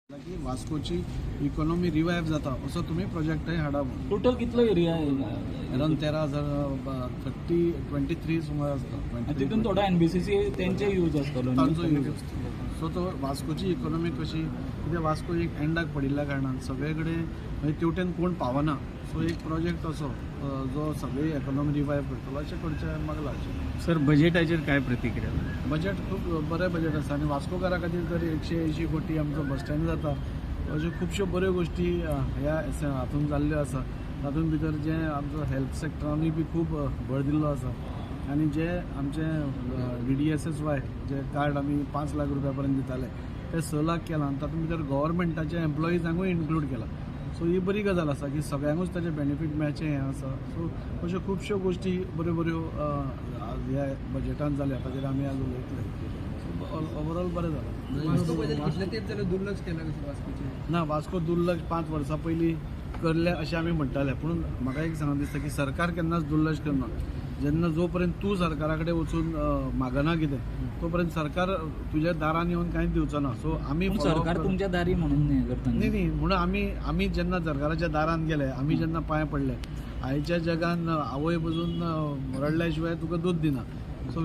की वास्कोची economy revive जाता असो तुम्ही प्रोजेक्ट हाडा म्हणून. टोटल कितलो एरिया अराउंड 23 सुमार आसता. तितून थोडा एनबीसीसी तेंचे यूज आसतलो तांचो यूज आसता. सो तो वास्कोची इकॉनॉमी कशी कित्याक वास्को एक एंडाक पडिल्ल्या कारणान सगळे कडेन तेवटेन कोण पावना. सो एक प्रोजेक्ट असो जो सगळी इकॉनॉमी रिवायव करतलो अशें करचें म्हाका लागचें. सर बजेटाचेर काय प्रतिक्रिया? बजेट खूब बरें बजेट आसा आनी वास्कोकारा खातीर तरी 180 कोटी आमचो बस स्टँड जाता. अश्यो खुबश्यो बऱ्यो गोश्टी ह्या हातूंत जाल्ल्यो आसा. तातूंत भितर जे आमचो हेल्थ सॅक्टरानूय बी खूब भर दिल्लो आसा आनी जे आमचे VDSSY जे कार्ड आमी 5 लाख रुपया पर्यंत दिताले ते 6 लाख केलां आनी तातूंत भितर गव्हर्मेंटाच्या एम्प्लॉईजांकूय इन्क्लूड केला. सो ही बरी गजाल आसा की सगळ्यांकूच ताचें बेनिफीट मेळचें हें आसा. सो अश्यो खुबश्यो गोश्टी बऱ्यो बऱ्यो ह्या बजेटांत जाल्या ताचेर आमी आज उलयतले. ओवरऑल बरें जालां. ना वास्को दुर्लक्ष 5 वर्सां पयलीं करले अशें आमी म्हणटाले पूण म्हाका एक सांगून दिसता की सरकार केन्नाच दुर्लक्ष करना. जेन्ना जो पर्यंत तूं सरकारा कडेन वचून मागना कितें तो पर्यंत सरकार तुज्या दारान येवन कांयच दिवचो ना. सो आमी सरकार तुमच्या दारी म्हणून हें करता न्ही म्हणून आमी जेन्ना सरकाराच्या दारान गेले आमी जेन्ना पांय पडले आयच्या जगान आवय बसून रडल्या शिवाय तुका दूध दिना. सो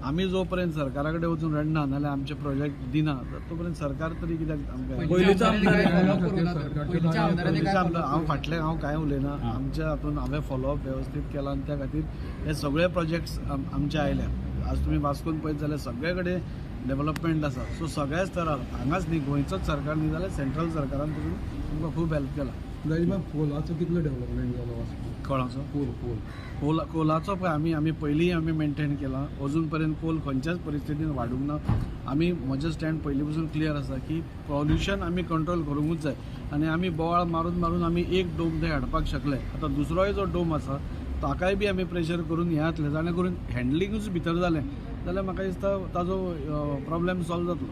आमी जो पर्यंत सरकारा कडेन वचून रडना नाल्यार आमचे प्रोजेक्ट दिना तो पर्यंत सरकार तरी कित्याक आमकां हांव कांय उलयना. आमच्या हातून हांवें फॉलोअप वेवस्थीत केला आनी त्या खातीर हे सगळे प्रोजेक्ट्स आमचे आयल्या. आज तुमी वास्कोन पळयत जाल्यार सगळे कडेन डेव्हलपमेंट आसा. सो सगळ्या स्तरार हांगाच न्ही गोंयचोच सरकार न्ही जाल्यार सेंट्रल सरकारान तुमी तुमकां खूब हेल्प केला. पोलाचो कितलो डेव्हलपमेंट जालो वास्को? कोणाचो पोल कोलाचो पळय आमी पयलीं मेंटेन केला. अजून पर्यंत कोल खंयच्याच परिस्थितीन वाडूंक ना. आमी म्हजें स्टँड पयलीं पासून क्लियर आसा की पॉल्युशन आमी कंट्रोल करूंकूच जाय आनी आमी बोवाळ मारून आमी एक डोम थंय हाडपाक शकले. आतां दुसरोय जो डोम आसा ताकाय बी आमी प्रेशर करून हे जातले जाणे करून हँडलिंगूच भितर जालें जाल्यार म्हाका दिसता ताजो प्रॉब्लेम सॉल्व जातलो.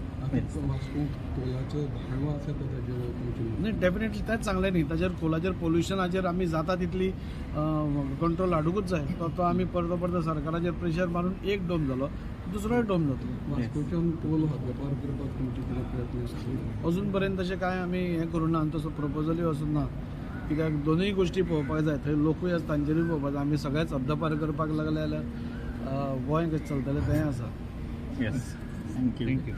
न्ही डेफिनेटली तेंच सांगलें न्ही ताजेर कोलाचेर पोल्युशनाचेर आमी जाता तितली कंट्रोल हाडूंकूच जाय. तो आमी परतो सरकाराचेर प्रेशर मारून एक डोम जालो दुसरोय डोम जातलो. वास्कोच्यान पोल हद्दपार करपाक तुमचे कितें प्रयत्न? अजून पर्यंत तशें कांय आमी हें करूं ना आनी तसो प्रपोजलूय वचून ना. कित्याक दोनूय गोश्टी पळोवपाक जाय. थंय लोकूय आसा तांचेरूय पळोवपाक जाय. आमी सगळेच हद्दपार करपाक लागले जाल्यार गोंय कशें चलतलें तेंय आसा. Yes thank you.